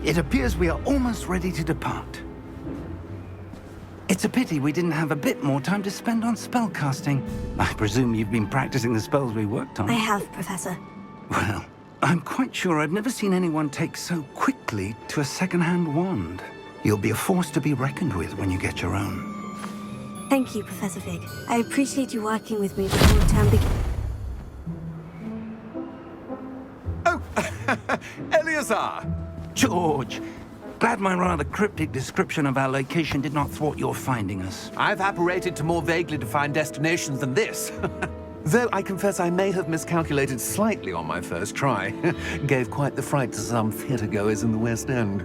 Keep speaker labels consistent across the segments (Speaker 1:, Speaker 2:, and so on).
Speaker 1: It appears we are almost ready to depart. It's a pity we didn't have a bit more time to spend on spellcasting. I presume you've been practicing the spells we worked on.
Speaker 2: I have, Professor.
Speaker 1: Well, I'm quite sure I've never seen anyone take so quickly to a second-hand wand. You'll be a force to be reckoned with when you get your own.
Speaker 2: Thank you, Professor Fig. I appreciate you working with me before the term begins.
Speaker 3: Oh, Eleazar!
Speaker 1: George! Glad my rather cryptic description of our location did not thwart your finding us.
Speaker 3: I've apparated to more vaguely defined destinations than this. Though I confess I may have miscalculated slightly on my first try. Gave quite the fright to some theatre-goers in the West End.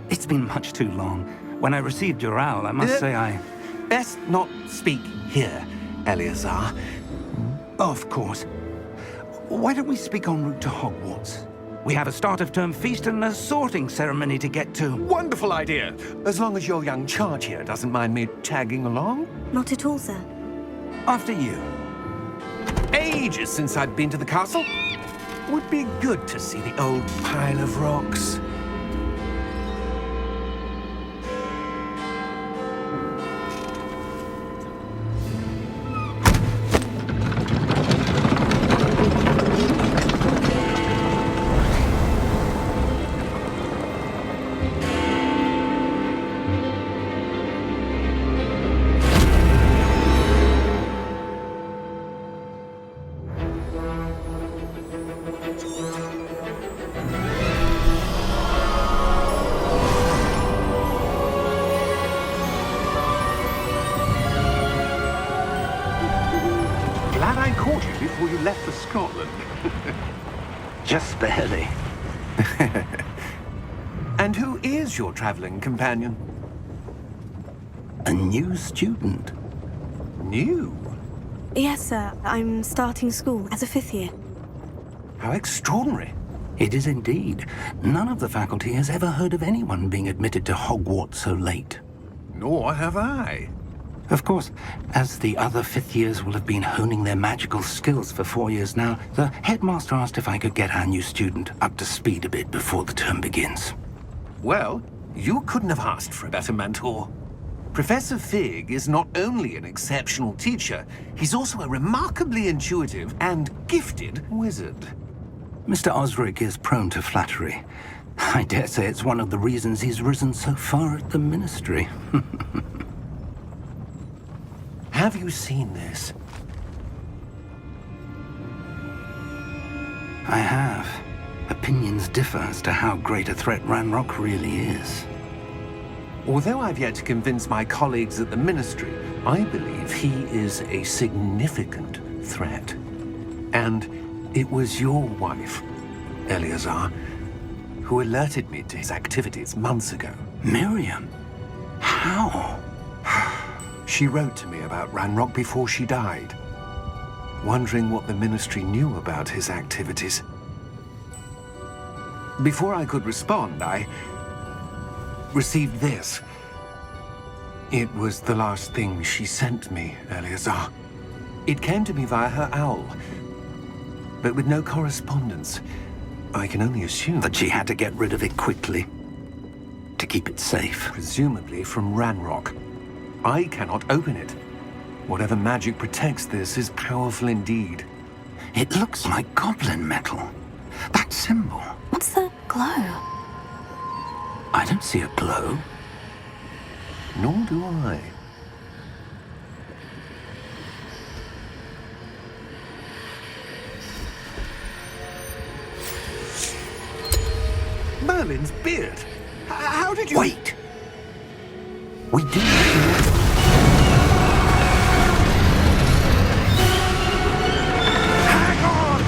Speaker 1: It's been much too long. When I received your owl, I must say I...
Speaker 3: Best not speak here, Eleazar.
Speaker 1: Of course. Why don't we speak en route to Hogwarts? We have a start-of-term feast and a sorting ceremony to get to.
Speaker 3: Wonderful idea! As long as your young charge here doesn't mind me tagging along.
Speaker 2: Not at all, sir.
Speaker 1: After you.
Speaker 3: Ages since I'd been to the castle. Would be good to see the old pile of rocks. Glad I caught you before you left for Scotland.
Speaker 1: Just barely.
Speaker 3: And who is your traveling companion?
Speaker 1: A new student.
Speaker 3: New?
Speaker 2: Yes, sir. I'm starting school as a 5th year.
Speaker 3: How extraordinary.
Speaker 1: It is indeed. None of the faculty has ever heard of anyone being admitted to Hogwarts so late.
Speaker 3: Nor have I.
Speaker 1: Of course, as the other 5th years will have been honing their magical skills for 4 years now, the headmaster asked if I could get our new student up to speed a bit before the term begins.
Speaker 3: Well, you couldn't have asked for a better mentor. Professor Fig is not only an exceptional teacher, he's also a remarkably intuitive and gifted wizard.
Speaker 1: Mr. Osric is prone to flattery. I dare say it's one of the reasons he's risen so far at the ministry.
Speaker 3: Have you seen this?
Speaker 1: I have. Opinions differ as to how great a threat Ranrock really is.
Speaker 3: Although I've yet to convince my colleagues at the Ministry, I believe he is a significant threat. And it was your wife, Eleazar, who alerted me to his activities months ago.
Speaker 1: Miriam? How?
Speaker 3: She wrote to me about Ranrock before she died, wondering what the Ministry knew about his activities. Before I could respond, I received this. It was the last thing she sent me, Eleazar. It came to me via her owl, but with no correspondence. I can only assume
Speaker 1: That she had to get rid of it quickly, to keep it safe.
Speaker 3: presumably from Ranrock. I cannot open it. Whatever magic protects this is powerful indeed.
Speaker 1: It looks like goblin metal. That symbol.
Speaker 2: What's the glow?
Speaker 1: I don't see a glow.
Speaker 3: Nor do I. Merlin's beard. How did you...
Speaker 1: Wait! We do...
Speaker 3: Hang on!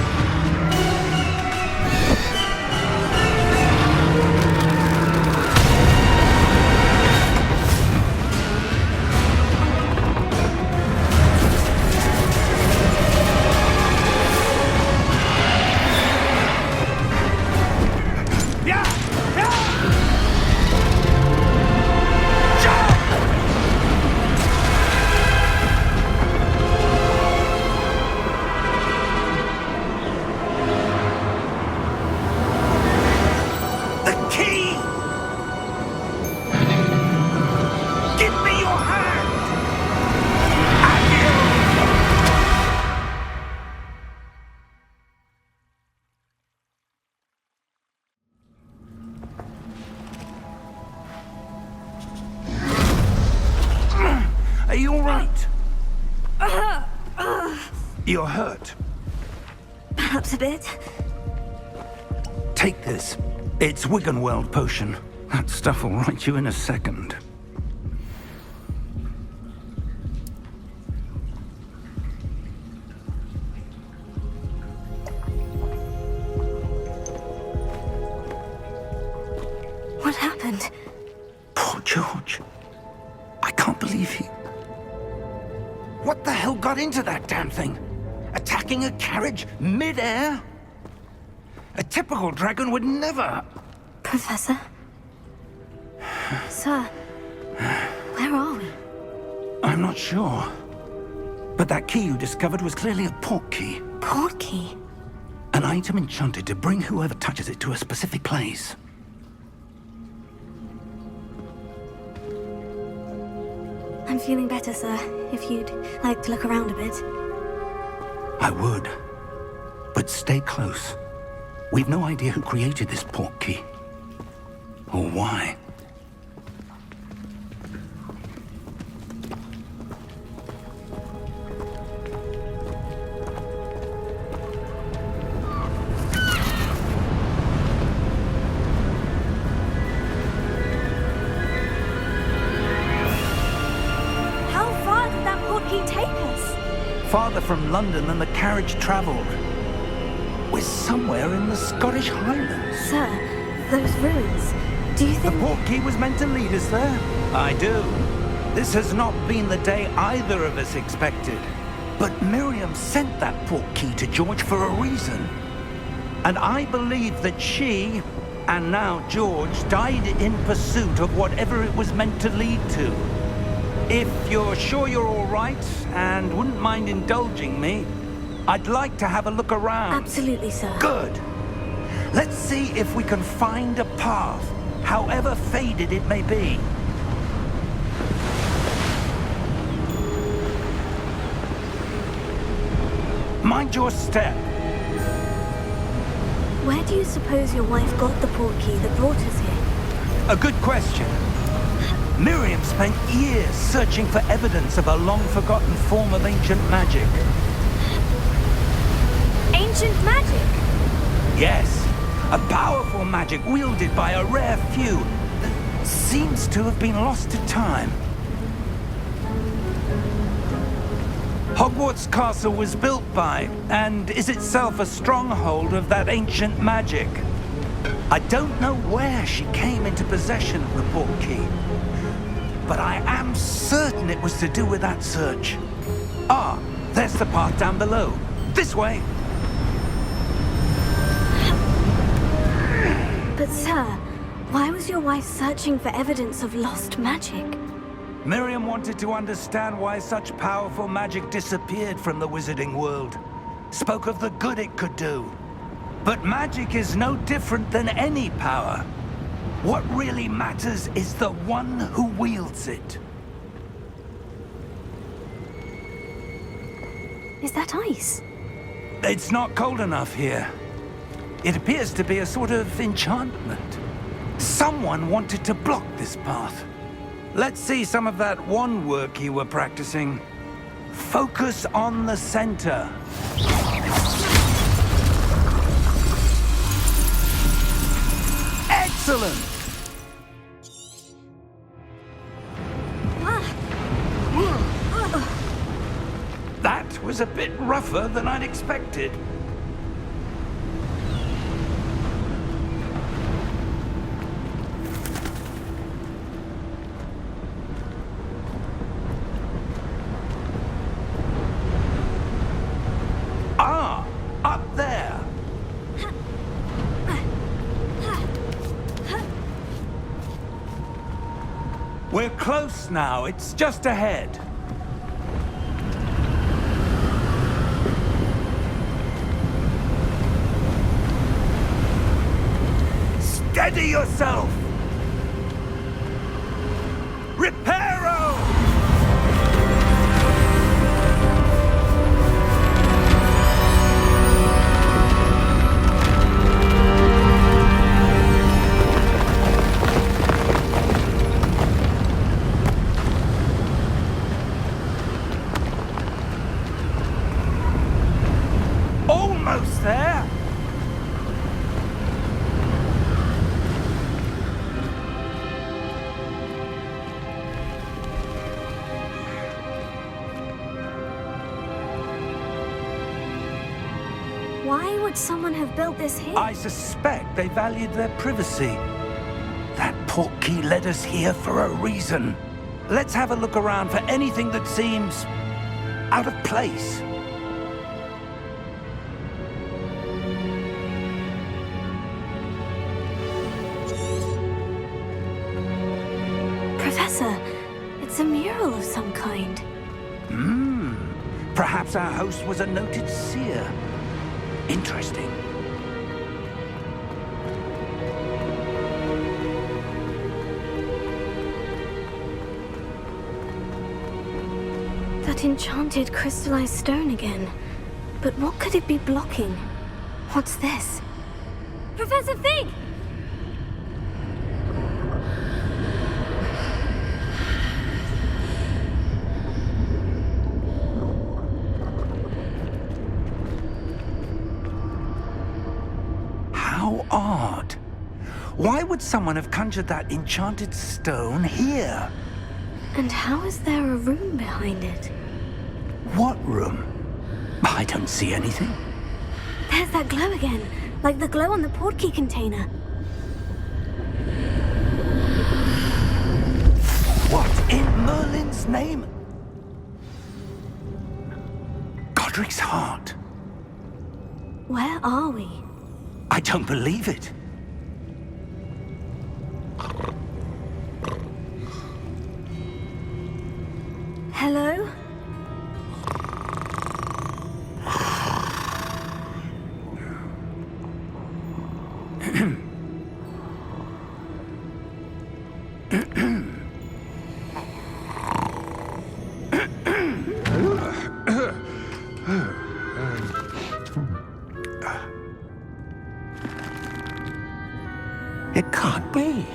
Speaker 3: Yeah! Yeah! Jump!
Speaker 1: Are you all right? You're hurt.
Speaker 2: Perhaps a bit.
Speaker 1: Take this. It's Wiggenweld potion. That stuff will right you in a second.
Speaker 2: What happened?
Speaker 1: Poor George. I can't believe he... What the hell got into that damn thing? Attacking a carriage mid-air? A typical dragon would never...
Speaker 2: Professor? Sir, where are we?
Speaker 1: I'm not sure. But that key you discovered was clearly a port key.
Speaker 2: Port key?
Speaker 1: An item enchanted to bring whoever touches it to a specific place.
Speaker 2: I'm feeling better, sir. If you'd like to look around a bit.
Speaker 1: I would. But stay close. We've no idea who created this port key. Or why.
Speaker 2: How far did that port key take us?
Speaker 1: Farther from London than the carriage traveled. We're somewhere in the Scottish Highlands.
Speaker 2: Sir, those ruins. Do you
Speaker 1: The
Speaker 2: think...
Speaker 1: port key was meant to lead us there? I do. This has not been the day either of us expected. But Miriam sent that port key to George for a reason. And I believe that she, and now George, died in pursuit of whatever it was meant to lead to. If you're sure you're all right, and wouldn't mind indulging me, I'd like to have a look around.
Speaker 2: Absolutely, sir.
Speaker 1: Good. Let's see if we can find a path, however faded it may be. Mind your step.
Speaker 2: Where do you suppose your wife got the port key that brought us here?
Speaker 1: A good question. Miriam spent years searching for evidence of a long-forgotten form of ancient magic.
Speaker 2: Ancient magic?
Speaker 1: Yes, a powerful magic wielded by a rare few that seems to have been lost to time. Hogwarts Castle was built by, and is itself a stronghold of that ancient magic. I don't know where she came into possession of the port key, but I am certain it was to do with that search. Ah, there's the path down below. This way.
Speaker 2: But sir, why was your wife searching for evidence of lost magic?
Speaker 1: Miriam wanted to understand why such powerful magic disappeared from the wizarding world. Spoke of the good it could do. But magic is no different than any power. What really matters is the one who wields it.
Speaker 2: Is that ice?
Speaker 1: It's not cold enough here. It appears to be a sort of enchantment. Someone wanted to block this path. Let's see some of that wand work you were practicing. Focus on the center. Excellent! That was a bit rougher than I'd expected. Ah, up there. We're close now. It's just ahead. Steady yourself! Reparo!
Speaker 2: Why would someone have built this here?
Speaker 1: I suspect they valued their privacy. That portkey led us here for a reason. Let's have a look around for anything that seems out of place.
Speaker 2: Professor, it's a mural of some kind.
Speaker 1: Perhaps our host was a noted seer. Interesting.
Speaker 2: That enchanted crystallized stone again. But what could it be blocking? What's this? Professor Fig!
Speaker 1: How odd. Why would someone have conjured that enchanted stone here?
Speaker 2: And how is there a room behind it?
Speaker 1: What room? I don't see anything.
Speaker 2: There's that glow again, like the glow on the portkey container.
Speaker 1: What in Merlin's name? Godric's heart.
Speaker 2: Where are we?
Speaker 1: I don't believe it.
Speaker 2: Hello?
Speaker 3: It can't be.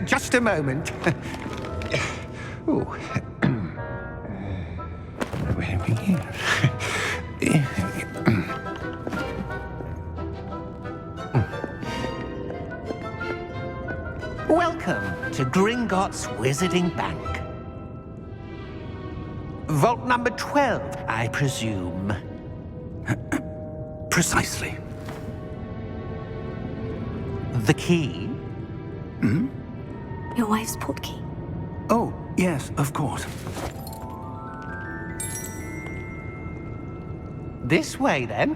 Speaker 3: Just a moment. Oh. Where are we here? Welcome to Gringotts Wizarding Bank. Vault number 12, I presume.
Speaker 1: Precisely.
Speaker 3: The key?
Speaker 2: Your wife's portkey.
Speaker 1: Oh, yes, of course.
Speaker 3: This way, then.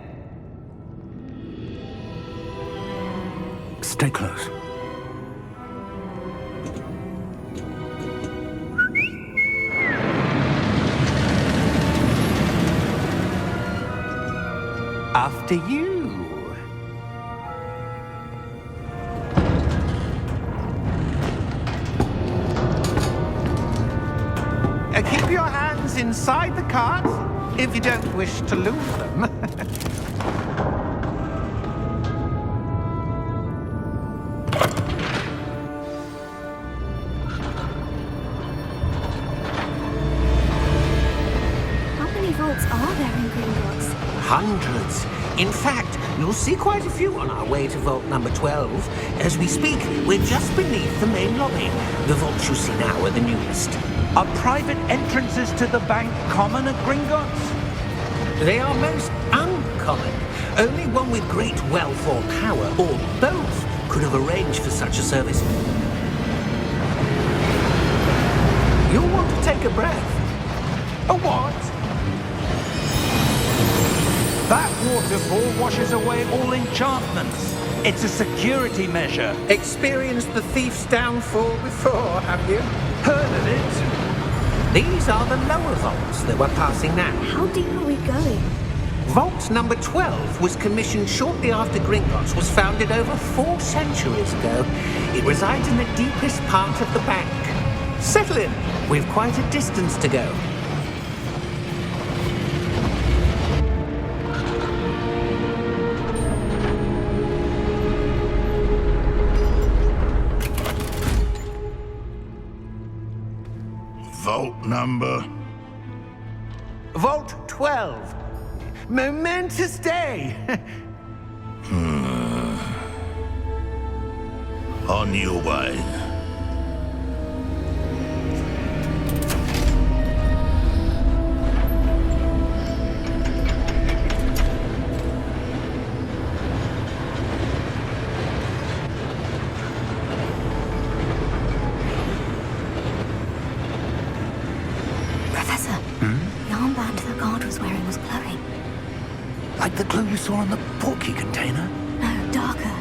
Speaker 1: Stay close.
Speaker 3: After you. Keep your hands inside the cart if you don't wish to lose them.
Speaker 2: How many vaults are there in Gringotts?
Speaker 3: Hundreds. In fact, you'll see quite a few on our way to vault number 12. As we speak, we're just beneath the main lobby. The vaults you see now are the newest.
Speaker 1: Are private entrances to the bank common at Gringotts?
Speaker 3: They are most uncommon. Only one with great wealth or power, or both, could have arranged for such a service. You'll want to take a breath.
Speaker 1: A what? That waterfall washes away all enchantments. It's a security measure.
Speaker 3: Experienced the thief's downfall before, have you?
Speaker 1: Heard of it?
Speaker 3: These are the lower vaults that we're passing now.
Speaker 2: How deep are we going?
Speaker 3: Vault number 12 was commissioned shortly after Gringotts was founded over 4 centuries ago. It resides in the deepest part of the bank. Settle in. We've quite a distance to go.
Speaker 4: Vault number?
Speaker 3: Vault 12. Momentous day.
Speaker 4: On your way.
Speaker 1: Like the glow you saw in the portkey container?
Speaker 2: No, darker.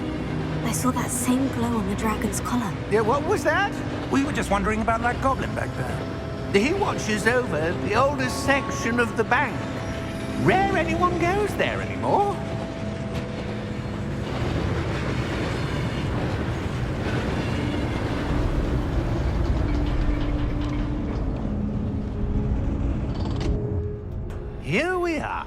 Speaker 2: I saw that same glow on the dragon's collar.
Speaker 3: Yeah, what was that?
Speaker 1: We were just wondering about that goblin back there.
Speaker 3: He watches over the oldest section of the bank. Rare anyone goes there anymore. Here we are.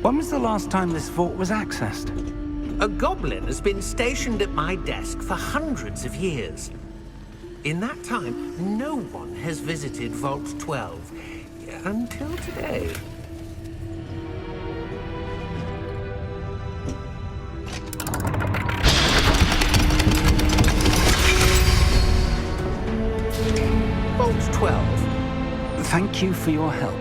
Speaker 1: When was the last time this vault was accessed?
Speaker 3: A goblin has been stationed at my desk for hundreds of years. In that time, no one has visited Vault 12 until today. Vault 12.
Speaker 1: Thank you for your help.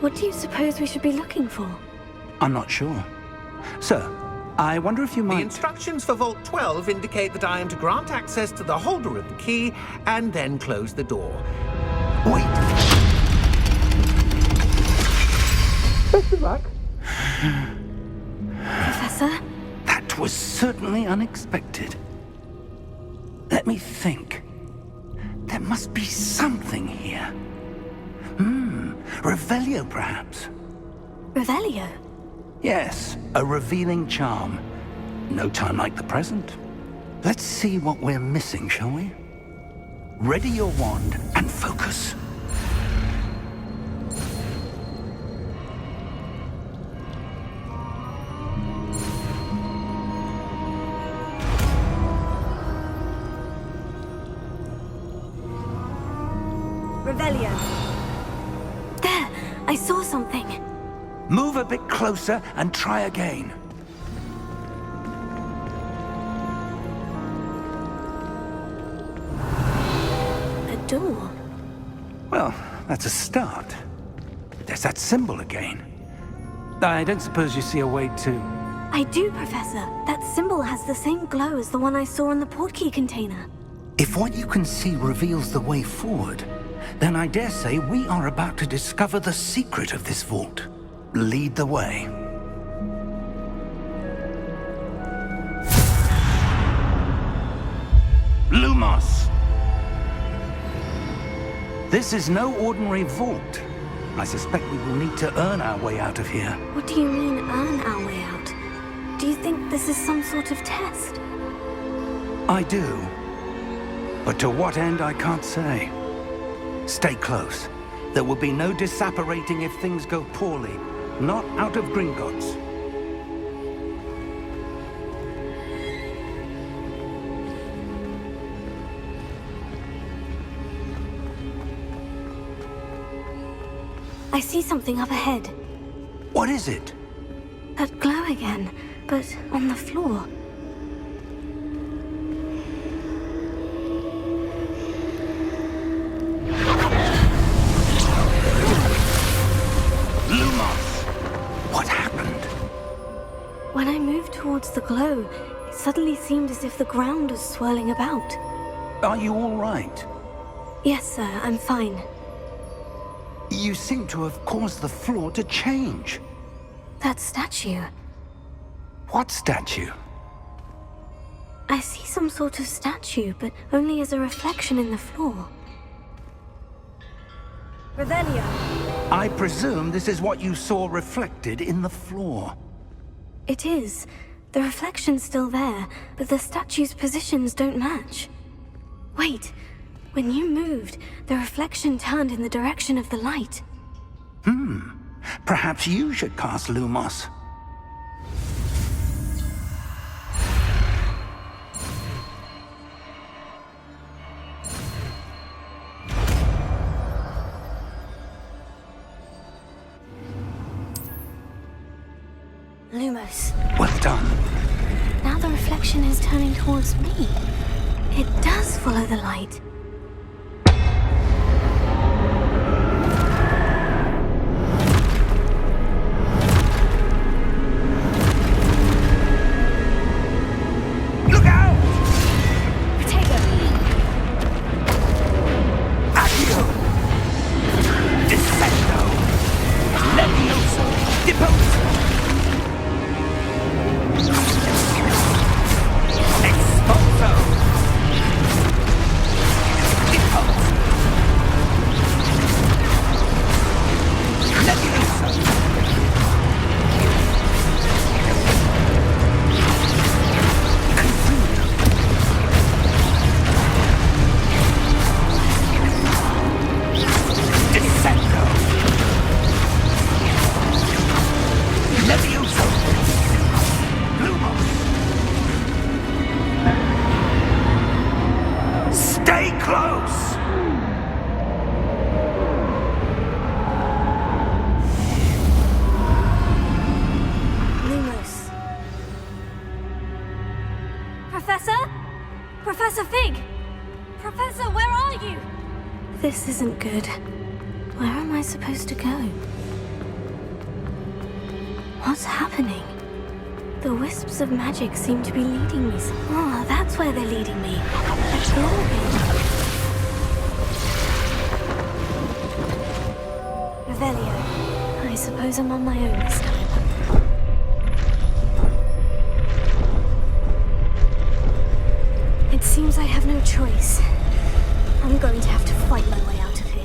Speaker 2: What do you suppose we should be looking for?
Speaker 1: I'm not sure. Sir, I wonder if you
Speaker 3: The
Speaker 1: might...
Speaker 3: instructions for Vault 12 indicate that I am to grant access to the holder of the key and then close the door.
Speaker 1: Wait!
Speaker 3: Best of luck.
Speaker 2: Professor?
Speaker 1: That was certainly unexpected. Let me think. There must be something here. Revelio, perhaps?
Speaker 2: Revelio?
Speaker 1: Yes, a revealing charm. No time like the present. Let's see what we're missing, shall we? Ready your wand and focus.
Speaker 2: Revelio. There! I saw something.
Speaker 1: Move a bit closer and try again.
Speaker 2: A door.
Speaker 1: Well, that's a start. There's that symbol again. I don't suppose you see a way to...
Speaker 2: I do, Professor. That symbol has the same glow as the one I saw in the portkey container.
Speaker 1: If what you can see reveals the way forward, then I dare say we are about to discover the secret of this vault. Lead the way. Lumos! This is no ordinary vault. I suspect we will need to earn our way out of here.
Speaker 2: What do you mean, earn our way out? Do you think this is some sort of test?
Speaker 1: I do. But to what end, I can't say. Stay close. There will be no disapparating if things go poorly. Not out of Gringotts.
Speaker 2: I see something up ahead.
Speaker 1: What is it?
Speaker 2: That glow again, but on the floor.
Speaker 1: Lumos! What happened?
Speaker 2: When I moved towards the glow, it suddenly seemed as if the ground was swirling about.
Speaker 1: Are you all right?
Speaker 2: Yes, sir, I'm fine.
Speaker 1: You seem to have caused the floor to change.
Speaker 2: That statue.
Speaker 1: What statue?
Speaker 2: I see some sort of statue, but only as a reflection in the floor. Revelio.
Speaker 1: I presume this is what you saw reflected in the floor.
Speaker 2: It is. The reflection's still there, but the statue's positions don't match. Wait. When you moved, the reflection turned in the direction of the light.
Speaker 1: Perhaps you should cast Lumos.
Speaker 2: Lumos.
Speaker 1: Well done.
Speaker 2: Now the reflection is turning towards me. It does follow the light.
Speaker 1: Look out!
Speaker 2: Protego!
Speaker 1: Accio! Descendo! Levioso! Deposo! Expulso! Deposo! Levioso! Descendo! Levioso! Lumos! Stay close!
Speaker 2: Lumos. Professor? Professor Fig! Professor, where are you? This isn't good. Where am I supposed to go? What's happening? The wisps of magic seem to be leading me. Oh, that's where they're leading me. Exploring. Revelio. I suppose I'm on my own this time. It seems I have no choice. I'm going to have to fight my way out of here.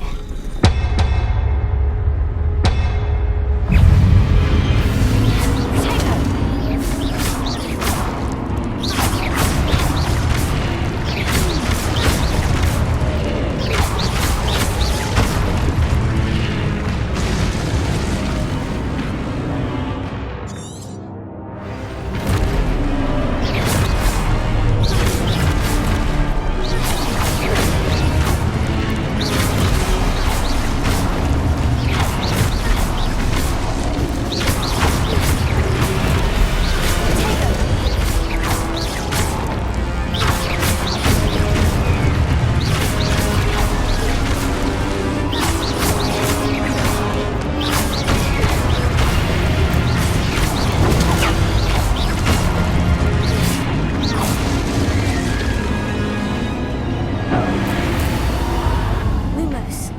Speaker 2: Lumos.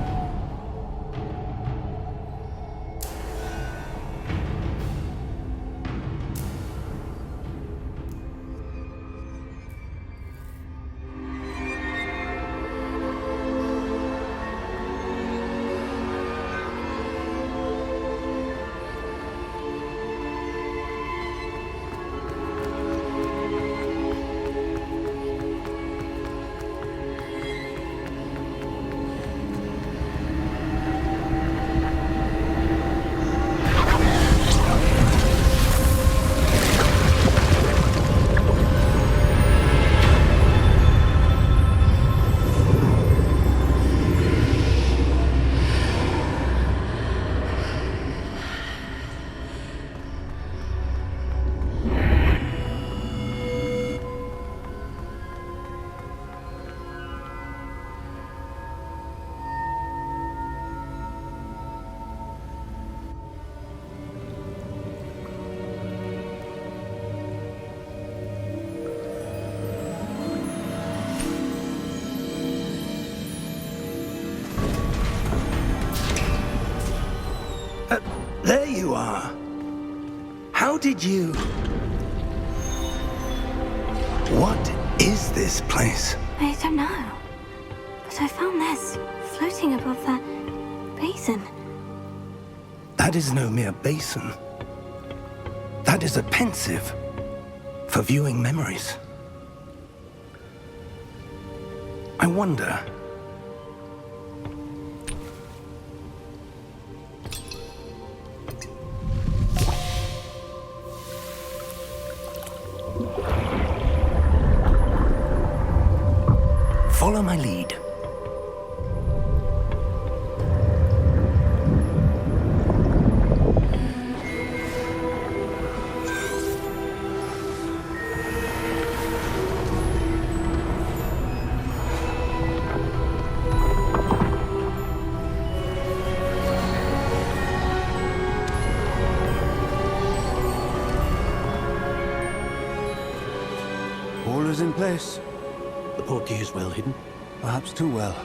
Speaker 1: There you are. How did you... What is this place?
Speaker 2: I don't know. But I found this floating above that basin.
Speaker 1: That is no mere basin. That is a pensive for viewing memories. I wonder... Follow my lead.
Speaker 5: in place.
Speaker 6: The portkey is well hidden.
Speaker 5: Perhaps too well.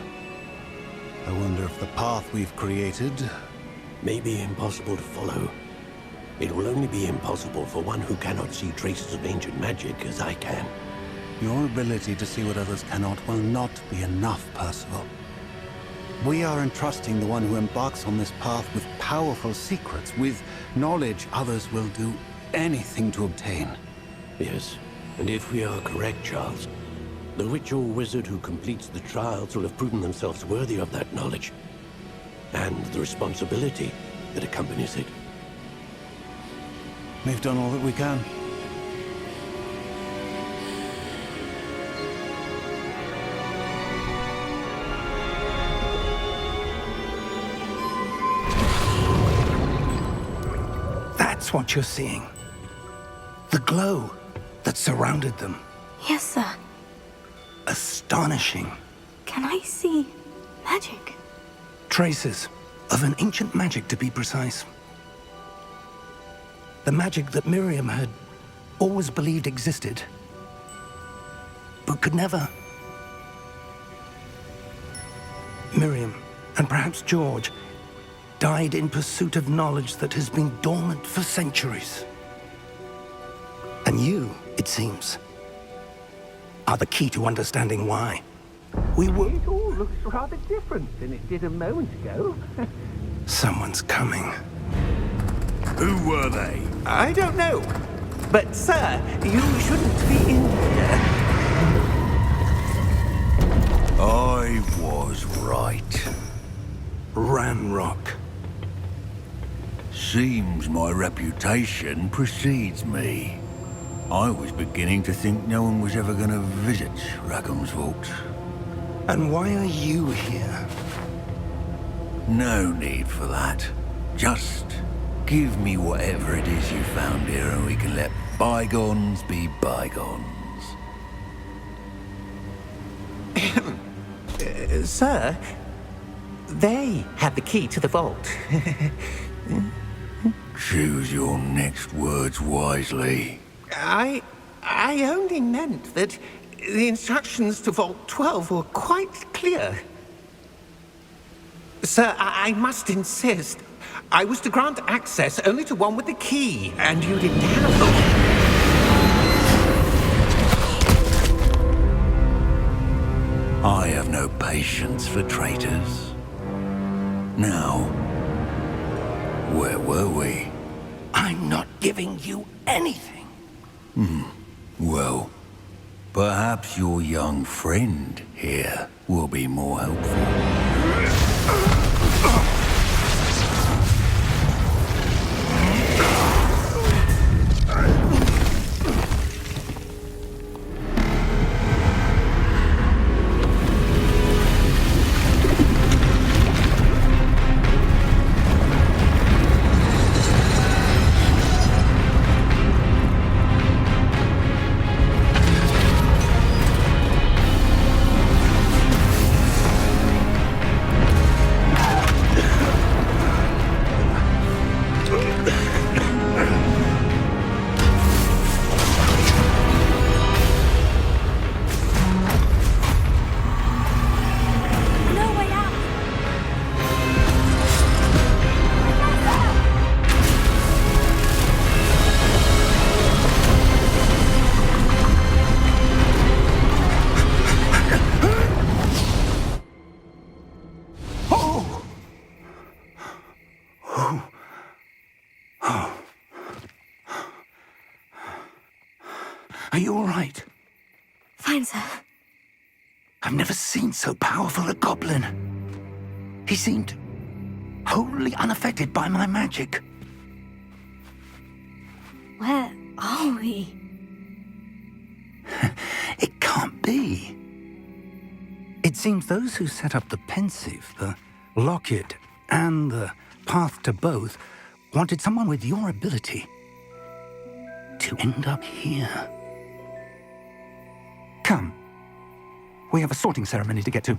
Speaker 5: I wonder if the path we've created...
Speaker 6: May be impossible to follow. It will only be impossible for one who cannot see traces of ancient magic as I can.
Speaker 5: Your ability to see what others cannot will not be enough, Percival. We are entrusting the one who embarks on this path with powerful secrets, with knowledge others will do anything to obtain.
Speaker 6: Yes, and if we are correct, Charles, the witch or wizard who completes the trials will have proven themselves worthy of that knowledge, and the responsibility that accompanies it.
Speaker 5: We've done all that we can.
Speaker 1: That's what you're seeing. The glow that surrounded them.
Speaker 2: Yes, sir.
Speaker 1: Astonishing.
Speaker 2: Can I see magic?
Speaker 1: Traces of an ancient magic, to be precise. The magic that Miriam had always believed existed, but could never. Miriam, and perhaps George, died in pursuit of knowledge that has been dormant for centuries. And you, it seems, are the key to understanding why. We were...
Speaker 3: It all looks rather different than it did a moment ago.
Speaker 1: Someone's coming.
Speaker 4: Who were they?
Speaker 3: I don't know. But, sir, you shouldn't be in here.
Speaker 4: I was right.
Speaker 1: Ranrock.
Speaker 4: Seems my reputation precedes me. I was beginning to think no one was ever going to visit Rackham's vault.
Speaker 1: And why are you here?
Speaker 4: No need for that. Just give me whatever it is you found here and we can let bygones be bygones.
Speaker 3: Sir, they have the key to the vault.
Speaker 4: Choose your next words wisely.
Speaker 3: I only meant that the instructions to Vault 12 were quite clear. Sir, I must insist. I was to grant access only to one with the key, and you didn't have them.
Speaker 4: I have no patience for traitors. Now, where were we?
Speaker 1: I'm not giving you anything.
Speaker 4: Well, perhaps your young friend here will be more helpful.
Speaker 1: Are you all right?
Speaker 2: Fine, sir.
Speaker 1: I've never seen so powerful a goblin. He seemed wholly unaffected by my magic.
Speaker 2: Where are we?
Speaker 1: It can't be. It seems those who set up the pensive, the locket, and the path to both wanted someone with your ability to end up here. Come. We have a sorting ceremony to get to.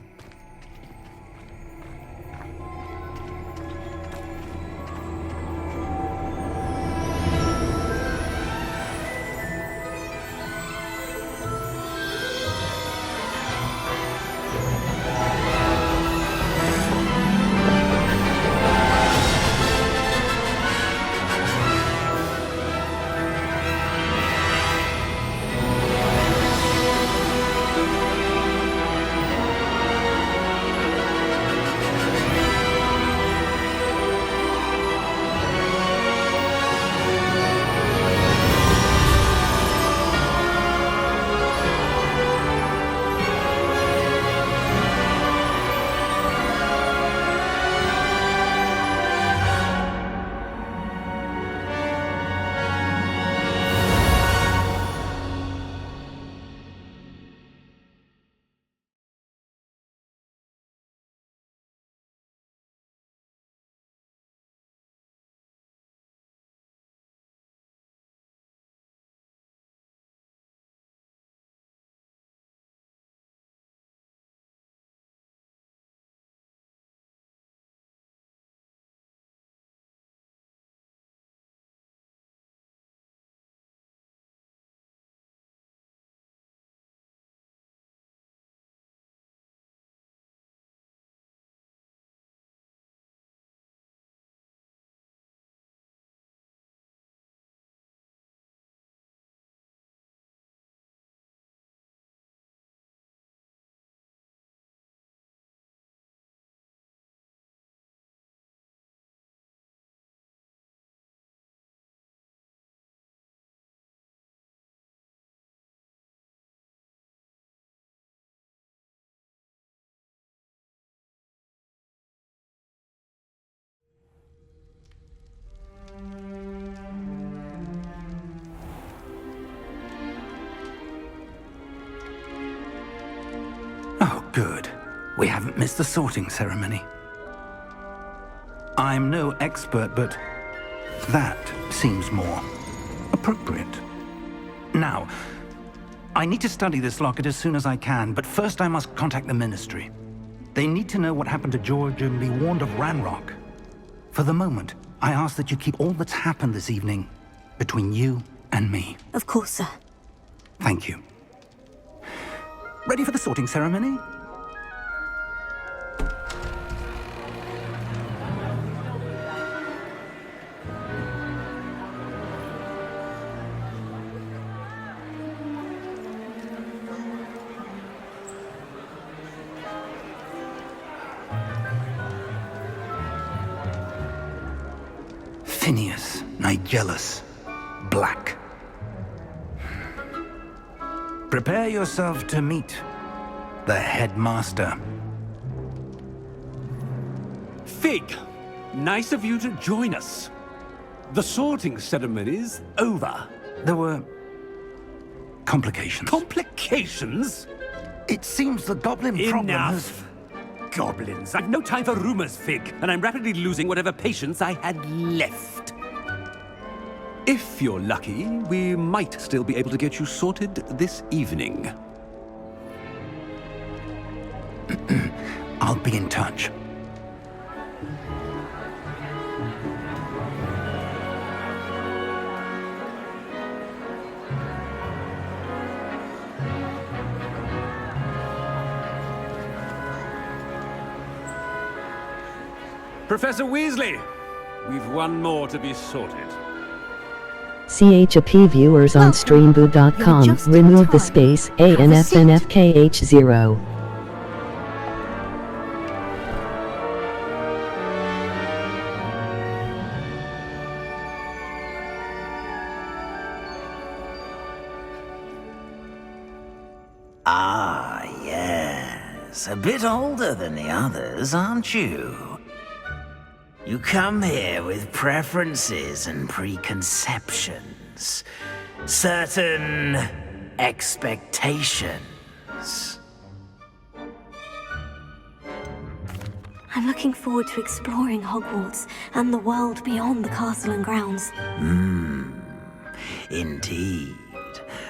Speaker 1: We haven't missed the sorting ceremony. I'm no expert, but that seems more appropriate. Now, I need to study this locket as soon as I can, but first I must contact the Ministry. They need to know what happened to George and be warned of Ranrock. For the moment, I ask that you keep all that's happened this evening between you and me.
Speaker 2: Of course, sir.
Speaker 1: Thank you. Ready for the sorting ceremony? Phineas, Nigellus, Black. Prepare yourself to meet the headmaster.
Speaker 7: Fig, nice of you to join us. The sorting ceremony's over.
Speaker 1: There were complications.
Speaker 7: Complications?
Speaker 1: It seems the goblin problem has...
Speaker 7: Enough! Goblins. I've no time for rumors, Fig, and I'm rapidly losing whatever patience I had left. If you're lucky, we might still be able to get you sorted this evening.
Speaker 1: I'll be in touch.
Speaker 7: Professor Weasley, we've one more to be sorted.
Speaker 8: CHAP viewers on streamboot.com.
Speaker 2: You're just in
Speaker 8: Remove the
Speaker 2: time.
Speaker 8: space
Speaker 2: Have a seat.
Speaker 8: ANFNFKH0.
Speaker 9: Ah, yes. A bit older than the others, aren't you? You come here with preferences and preconceptions. Certain expectations.
Speaker 2: I'm looking forward to exploring Hogwarts and the world beyond the castle and grounds.
Speaker 9: Indeed.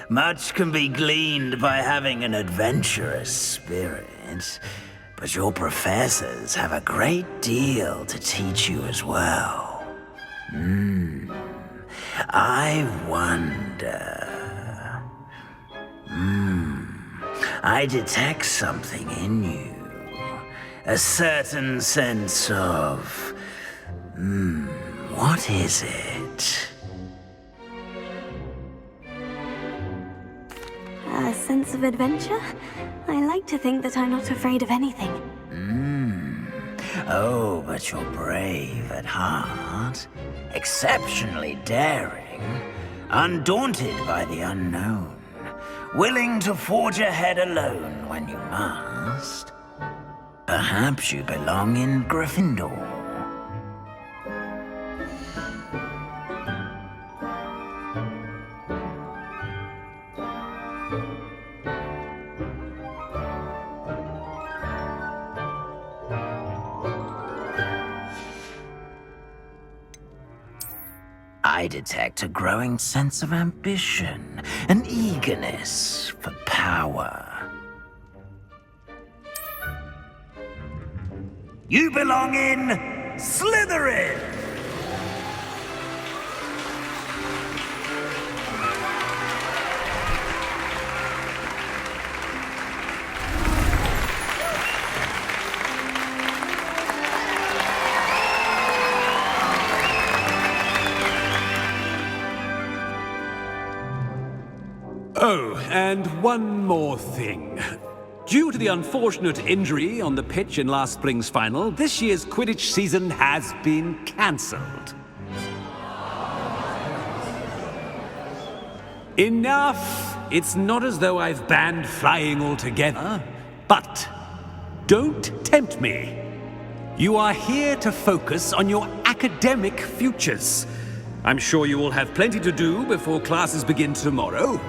Speaker 9: Much can be gleaned by having an adventurous spirit, but your professors have a great deal to teach you as well. I wonder... I detect something in you. A certain sense of... what is it?
Speaker 2: A sense of adventure? I like to think that I'm not afraid of anything.
Speaker 9: Oh, but you're brave at heart. Exceptionally daring. Undaunted by the unknown. Willing to forge ahead alone when you must. Perhaps you belong in Gryffindor. I detect a growing sense of ambition, an eagerness for power. You belong in Slytherin!
Speaker 7: Oh, and one more thing. Due to the unfortunate injury on the pitch in last spring's final, this year's Quidditch season has been cancelled. Enough! It's not as though I've banned flying altogether, but don't tempt me. You are here to focus on your academic futures. I'm sure you will have plenty to do before classes begin tomorrow.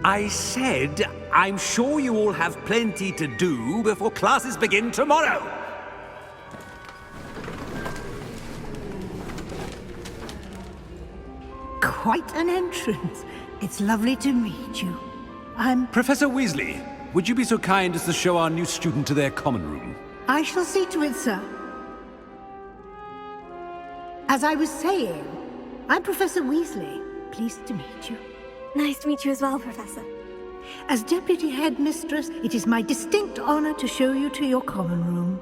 Speaker 7: I said I'm sure you all have plenty to do before classes begin tomorrow.
Speaker 10: Quite an entrance. It's lovely to meet you.
Speaker 7: Professor Weasley, would you be so kind as to show our new student to their common room?
Speaker 10: I shall see to it, sir. As I was saying, I'm Professor Weasley. Pleased to meet you.
Speaker 2: Nice to meet you as well, Professor.
Speaker 10: As Deputy Headmistress, it is my distinct honor to show you to your common room.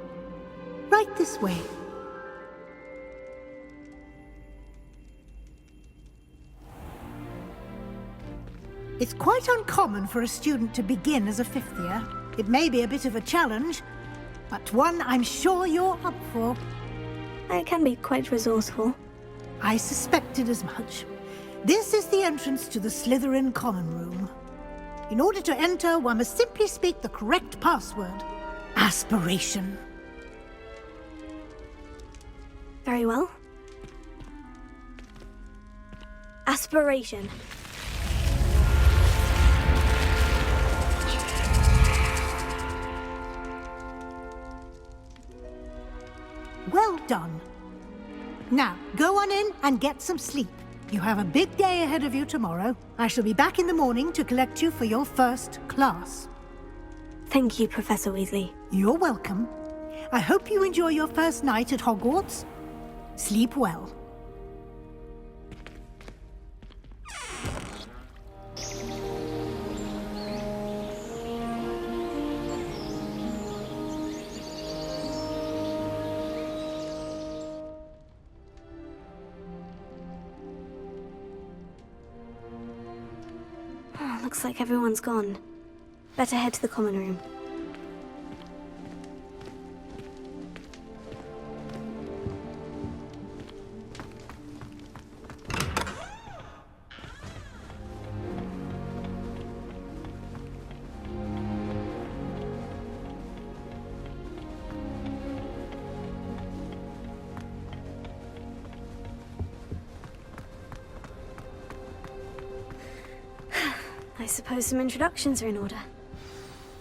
Speaker 10: Right this way. It's quite uncommon for a student to begin as a fifth year. It may be a bit of a challenge, but one I'm sure you're up for.
Speaker 2: I can be quite resourceful.
Speaker 10: I suspected as much. This is the entrance to the Slytherin common room. In order to enter, one must simply speak the correct password. Aspiration.
Speaker 2: Very well. Aspiration.
Speaker 10: Well done. Now, go on in and get some sleep. You have a big day ahead of you tomorrow. I shall be back in the morning to collect you for your first class.
Speaker 2: Thank you, Professor Weasley.
Speaker 10: You're welcome. I hope you enjoy your first night at Hogwarts. Sleep well.
Speaker 2: Looks like everyone's gone. Better head to the common room. I suppose some introductions are in order.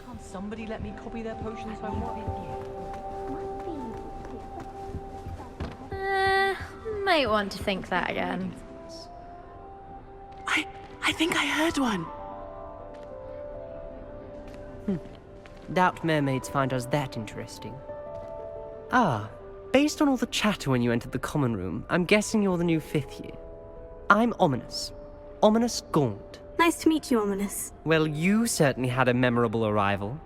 Speaker 11: Can't somebody let me copy their potions home?
Speaker 12: Might want to think that again.
Speaker 11: I think I heard one. Doubt mermaids find us that interesting. Ah, based on all the chatter when you entered the common room, I'm guessing you're the new fifth year. I'm Ominous. Ominous Gaunt.
Speaker 2: Nice to meet you, Ominous.
Speaker 11: Well, you certainly had a memorable arrival.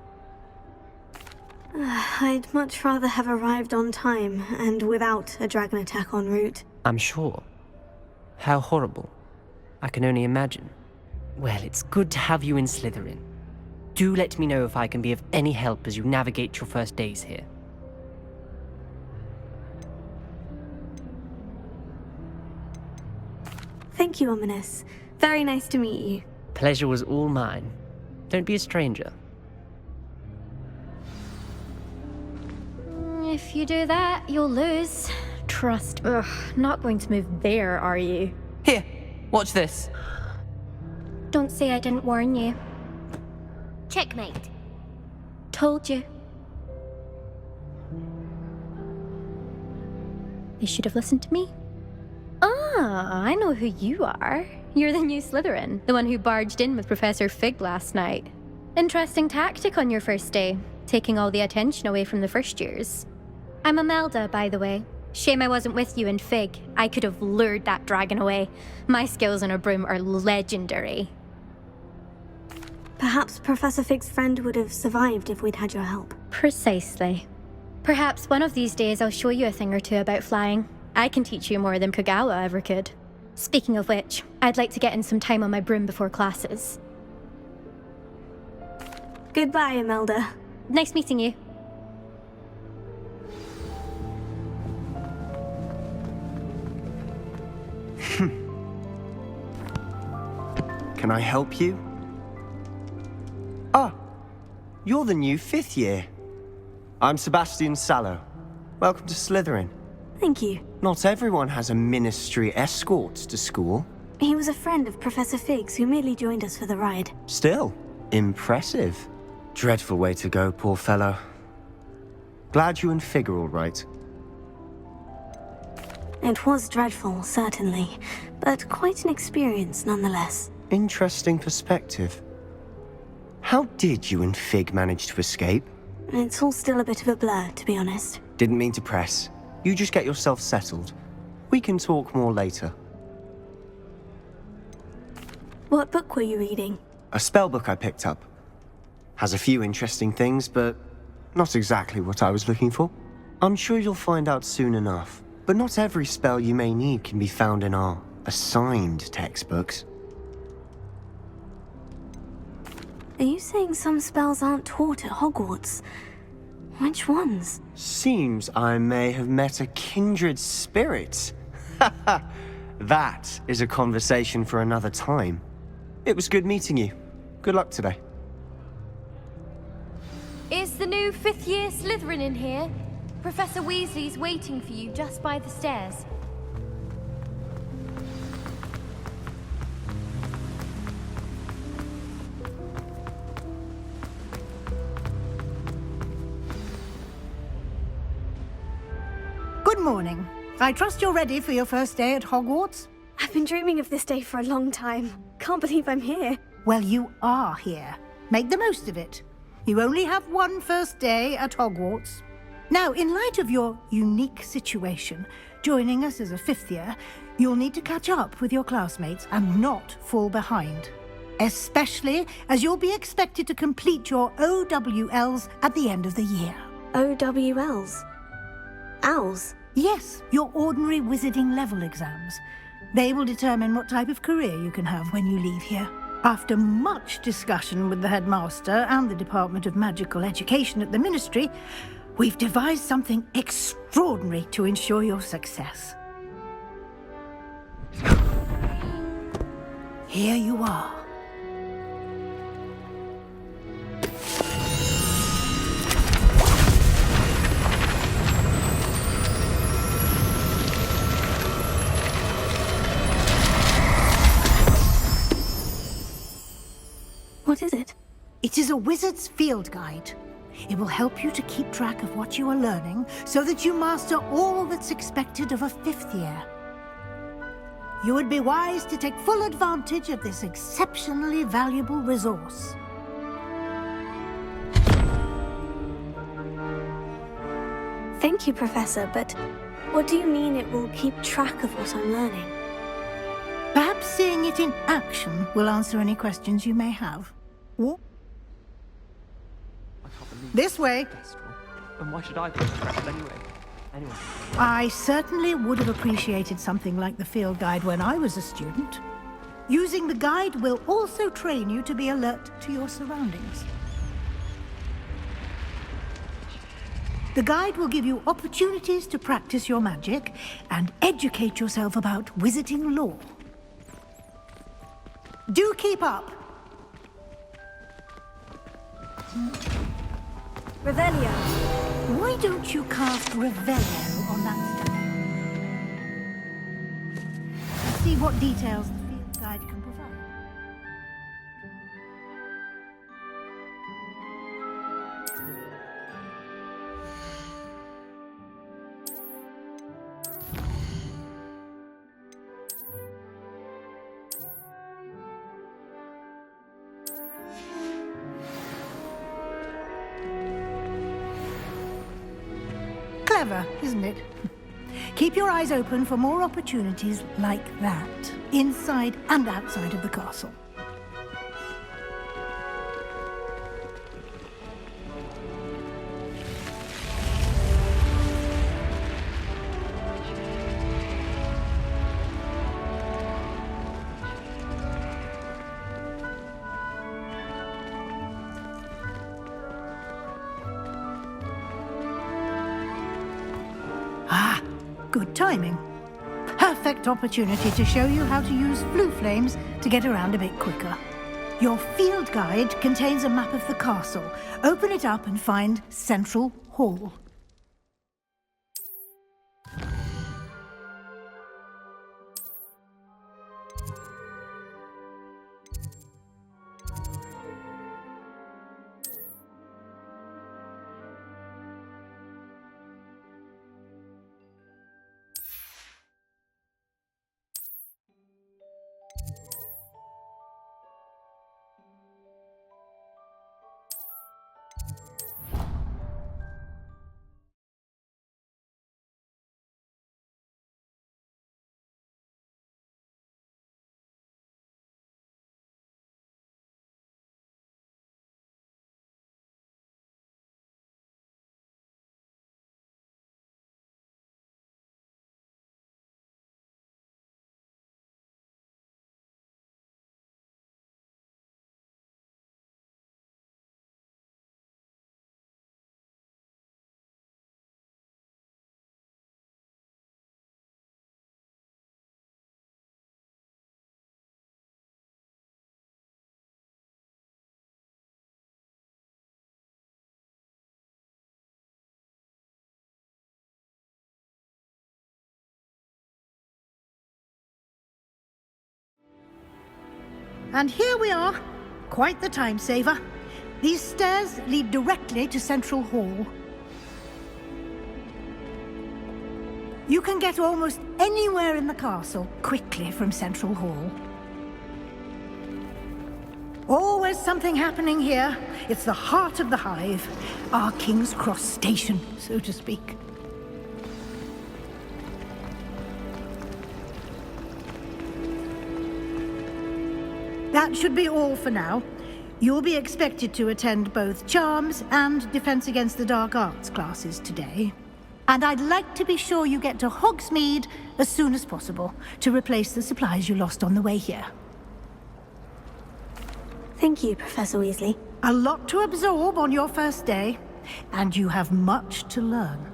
Speaker 2: I'd much rather have arrived on time and without a dragon attack en route.
Speaker 11: I'm sure. How horrible. I can only imagine. Well, it's good to have you in Slytherin. Do let me know if I can be of any help as you navigate your first days here.
Speaker 2: Thank you, Ominous. Very nice to meet you.
Speaker 11: Pleasure was all mine. Don't be a stranger.
Speaker 12: If you do that, you'll lose. Trust. Ugh, not going to move there, are you?
Speaker 11: Here, watch this.
Speaker 12: Don't say I didn't warn you.
Speaker 2: Checkmate.
Speaker 12: Told you. They should have listened to me. Ah, I know who you are. You're the new Slytherin, the one who barged in with Professor Fig last night. Interesting tactic on your first day, taking all the attention away from the first years. I'm Imelda, by the way. Shame I wasn't with you in Fig. I could have lured that dragon away. My skills on a broom are legendary.
Speaker 2: Perhaps Professor Fig's friend would have survived if we'd had your help.
Speaker 12: Precisely. Perhaps one of these days I'll show you a thing or two about flying. I can teach you more than Kagawa ever could. Speaking of which, I'd like to get in some time on my broom before classes.
Speaker 2: Goodbye, Imelda.
Speaker 12: Nice meeting you.
Speaker 13: Can I help you? Ah, you're the new fifth year. I'm Sebastian Sallow. Welcome to Slytherin.
Speaker 2: Thank you.
Speaker 13: Not everyone has a ministry escort to school.
Speaker 2: He was a friend of Professor Fig's who merely joined us for the ride.
Speaker 13: Still, impressive. Dreadful way to go, poor fellow. Glad you and Fig are all right.
Speaker 2: It was dreadful, certainly, but quite an experience nonetheless.
Speaker 13: Interesting perspective. How did you and Fig manage to escape?
Speaker 2: It's all still a bit of a blur, to be honest.
Speaker 13: Didn't mean to press. You just get yourself settled. We can talk more later.
Speaker 2: What book were you reading?
Speaker 13: A spell book I picked up. Has a few interesting things, but not exactly what I was looking for. I'm sure you'll find out soon enough. But not every spell you may need can be found in our assigned textbooks.
Speaker 2: Are you saying some spells aren't taught at Hogwarts? Which ones?
Speaker 13: Seems I may have met a kindred spirit. That is a conversation for another time. It was good meeting you. Good luck today.
Speaker 14: Is the new fifth-year Slytherin in here? Professor Weasley's waiting for you just by the stairs.
Speaker 10: Good morning. I trust you're ready for your first day at Hogwarts?
Speaker 2: I've been dreaming of this day for a long time. Can't believe I'm here.
Speaker 10: Well, you are here. Make the most of it. You only have one first day at Hogwarts. Now, in light of your unique situation, joining us as a fifth year, you'll need to catch up with your classmates and not fall behind. Especially as you'll be expected to complete your OWLs at the end of the year.
Speaker 2: OWLs? Owls?
Speaker 10: Yes, your ordinary wizarding level exams. They will determine what type of career you can have when you leave here. After much discussion with the headmaster and the Department of Magical Education at the Ministry, we've devised something extraordinary to ensure your success. Here you are.
Speaker 2: What is it?
Speaker 10: It is a wizard's field guide. It will help you to keep track of what you are learning so that you master all that's expected of a fifth year. You would be wise to take full advantage of this exceptionally valuable resource.
Speaker 2: Thank you, Professor, but what do you mean it will keep track of what I'm learning?
Speaker 10: Perhaps seeing it in action will answer any questions you may have. This way.
Speaker 11: And why should I be impressed anyway?
Speaker 10: I certainly would have appreciated something like the field guide when I was a student. Using the guide will also train you to be alert to your surroundings. The guide will give you opportunities to practice your magic and educate yourself about wizarding lore. Do keep up!
Speaker 2: Revelio.
Speaker 10: Why don't you cast Revelio on that stone? And see what details the field guide can provide. Clever, isn't it? Keep your eyes open for more opportunities like that, inside and outside of the castle. Ah, good timing. Perfect opportunity to show you how to use blue flames to get around a bit quicker. Your field guide contains a map of the castle. Open it up and find Central Hall. And here we are. Quite the time saver. These stairs lead directly to Central Hall. You can get almost anywhere in the castle quickly from Central Hall. Always something happening here. It's the heart of the Hive. Our King's Cross station, so to speak. That should be all for now. You'll be expected to attend both Charms and Defense Against the Dark Arts classes today. And I'd like to be sure you get to Hogsmeade as soon as possible to replace the supplies you lost on the way here.
Speaker 2: Thank you, Professor Weasley.
Speaker 10: A lot to absorb on your first day, and you have much to learn.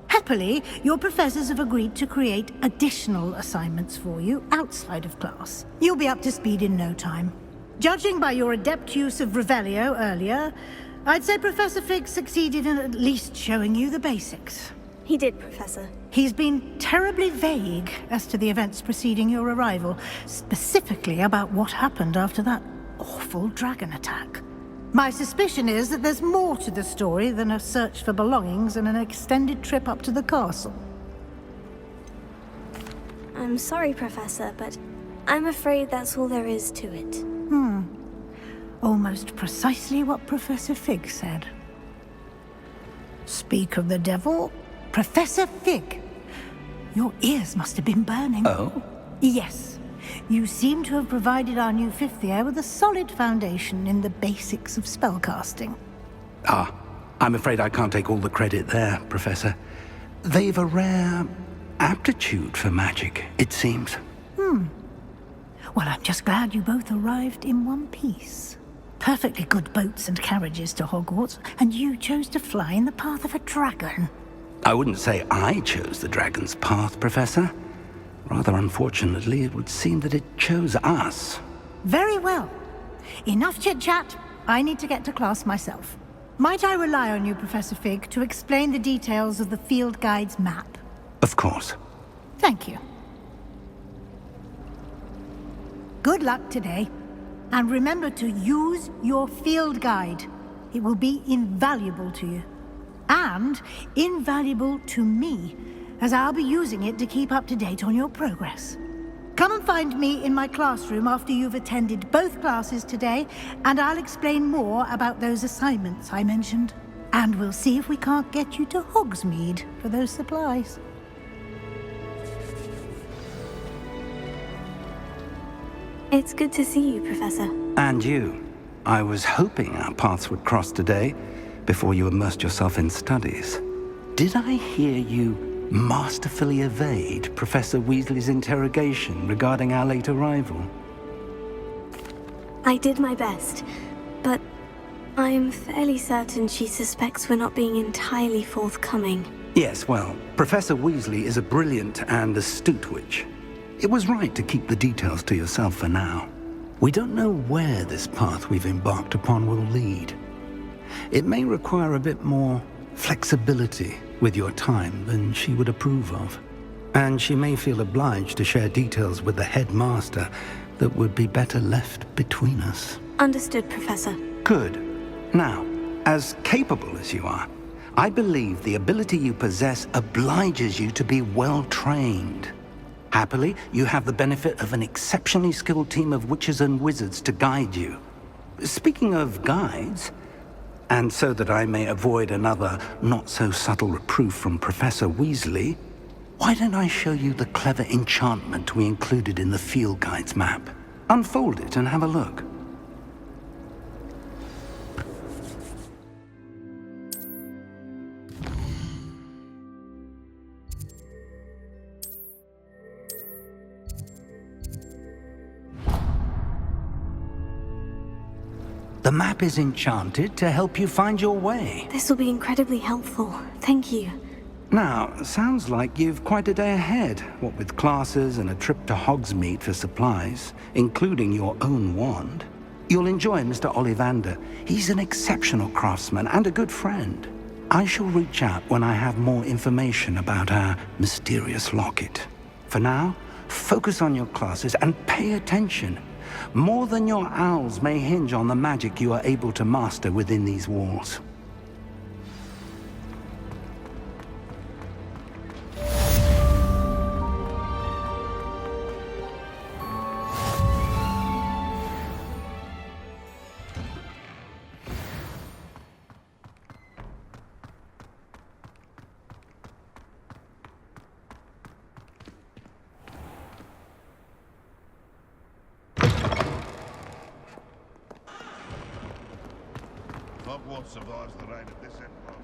Speaker 10: Happily, your professors have agreed to create additional assignments for you outside of class. You'll be up to speed in no time. Judging by your adept use of Revelio earlier, I'd say Professor Fig succeeded in at least showing you the basics.
Speaker 2: He did, Professor.
Speaker 10: He's been terribly vague as to the events preceding your arrival, specifically about what happened after that awful dragon attack. My suspicion is that there's more to the story than a search for belongings and an extended trip up to the castle.
Speaker 2: I'm sorry, Professor, but I'm afraid that's all there is to it.
Speaker 10: Almost precisely what Professor Fig said. Speak of the devil, Professor Fig. Your ears must have been burning.
Speaker 1: Oh?
Speaker 10: Yes. You seem to have provided our new fifth year with a solid foundation in the basics of spellcasting.
Speaker 1: I'm afraid I can't take all the credit there, Professor. They've a rare aptitude for magic, it seems.
Speaker 10: Well, I'm just glad you both arrived in one piece. Perfectly good boats and carriages to Hogwarts, and you chose to fly in the path of a dragon.
Speaker 1: I wouldn't say I chose the dragon's path, Professor. Rather unfortunately, it would seem that it chose us.
Speaker 10: Very well. Enough chit-chat. I need to get to class myself. Might I rely on you, Professor Fig, to explain the details of the field guide's map?
Speaker 1: Of course.
Speaker 10: Thank you. Good luck today. And remember to use your field guide. It will be invaluable to you. And invaluable to me, as I'll be using it to keep up to date on your progress. Come and find me in my classroom after you've attended both classes today, and I'll explain more about those assignments I mentioned. And we'll see if we can't get you to Hogsmeade for those supplies.
Speaker 2: It's good to see you, Professor.
Speaker 1: And you. I was hoping our paths would cross today, before you immersed yourself in studies. Did I hear you masterfully evade Professor Weasley's interrogation regarding our late arrival?
Speaker 2: I did my best, but I'm fairly certain she suspects we're not being entirely forthcoming.
Speaker 1: Yes, well, Professor Weasley is a brilliant and astute witch. It was right to keep the details to yourself for now. We don't know where this path we've embarked upon will lead. It may require a bit more flexibility with your time than she would approve of. And she may feel obliged to share details with the headmaster that would be better left between us.
Speaker 2: Understood, Professor.
Speaker 1: Good. Now, as capable as you are, I believe the ability you possess obliges you to be well trained. Happily, you have the benefit of an exceptionally skilled team of witches and wizards to guide you. Speaking of guides, and so that I may avoid another not-so-subtle reproof from Professor Weasley, why don't I show you the clever enchantment we included in the field guide's map? Unfold it and have a look. The map is enchanted to help you find your way.
Speaker 2: This will be incredibly helpful. Thank you.
Speaker 1: Now, sounds like you've quite a day ahead, what with classes and a trip to Hogsmeade for supplies, including your own wand. You'll enjoy Mr. Ollivander. He's an exceptional craftsman and a good friend. I shall reach out when I have more information about our mysterious locket. For now, focus on your classes and pay attention. More than your owls may hinge on the magic you are able to master within these walls.
Speaker 15: Hogwarts survives the reign of this empire.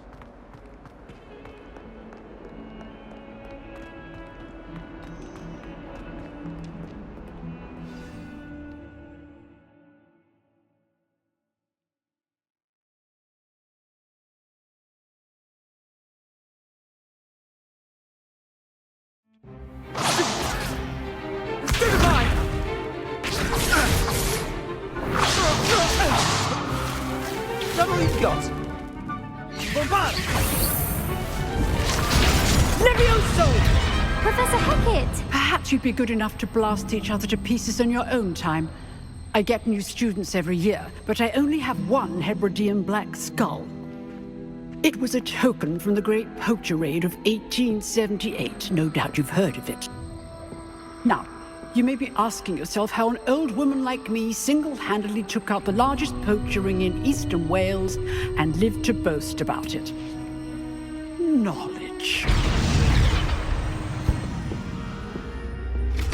Speaker 11: Is that all you've got? Bombard!
Speaker 14: Levioso! Professor Hackett!
Speaker 16: Perhaps you'd be good enough to blast each other to pieces on your own time. I get new students every year, but I only have one Hebridean black skull. It was a token from the Great Poacher Raid of 1878. No doubt you've heard of it. Now, you may be asking yourself how an old woman like me single-handedly took out the largest poacher ring in eastern Wales and lived to boast about it. Knowledge.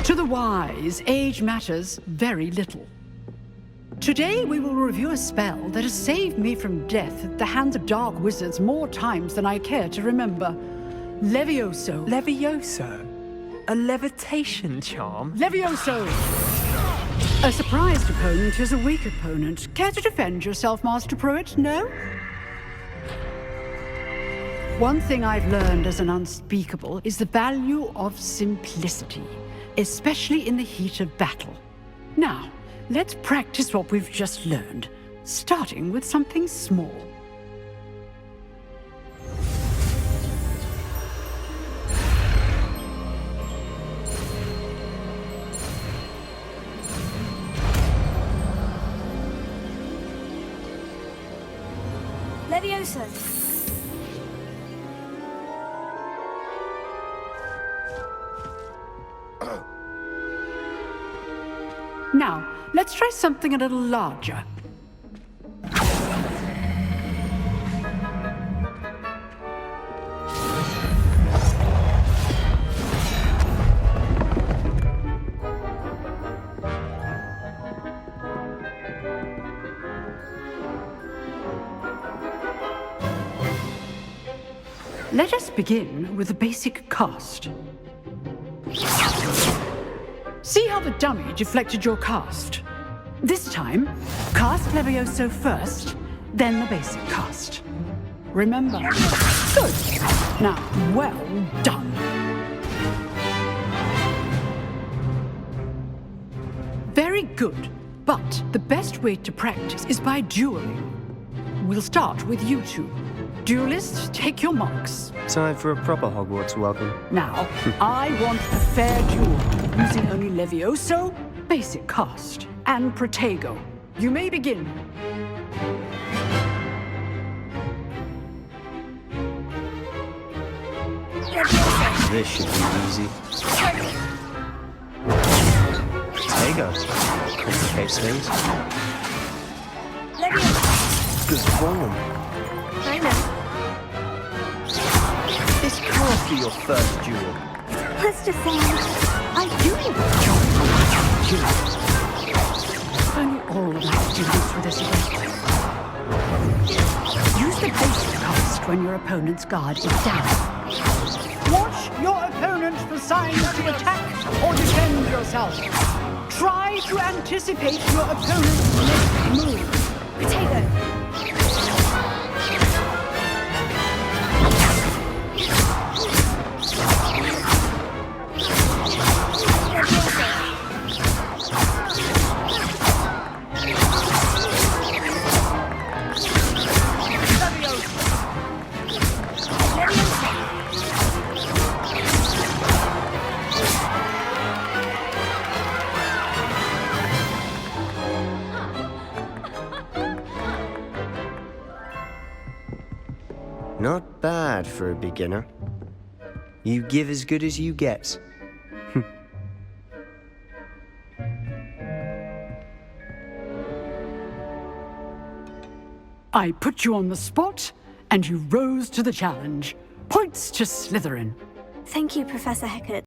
Speaker 16: To the wise, age matters very little. Today we will review a spell that has saved me from death at the hands of dark wizards more times than I care to remember. Levioso.
Speaker 11: Levioso? A levitation charm?
Speaker 16: Levioso! A surprised opponent is a weak opponent. Care to defend yourself, Master Pruitt? No? One thing I've learned as an unspeakable is the value of simplicity, especially in the heat of battle. Now, let's practice what we've just learned, starting with something small.
Speaker 2: Levioso!
Speaker 16: Now, let's try something a little larger. Let us begin with the basic cast. See how the dummy deflected your cast? This time, cast Levioso first, then the basic cast. Remember? Good. Now, well done. Very good, but the best way to practice is by dueling. We'll start with you two. Duelists, take your marks.
Speaker 13: Time for a proper Hogwarts welcome.
Speaker 16: Now, I want a fair duel, using only Levioso, basic cast, and Protego. You may begin.
Speaker 13: This should be easy. Protego. Complicates things. Good form.
Speaker 2: I know.
Speaker 13: This can't be your first duel.
Speaker 2: Let's just say I do
Speaker 16: Only all of us do this for this event. Use the basic cast when your opponent's guard is down. Watch your opponent for signs to attack or defend yourself. Try to anticipate your opponent's next move.
Speaker 2: Protego.
Speaker 13: bad for a beginner. You give as good as you get.
Speaker 16: I put you on the spot, and you rose to the challenge. Points to Slytherin.
Speaker 2: Thank you, Professor Hecat.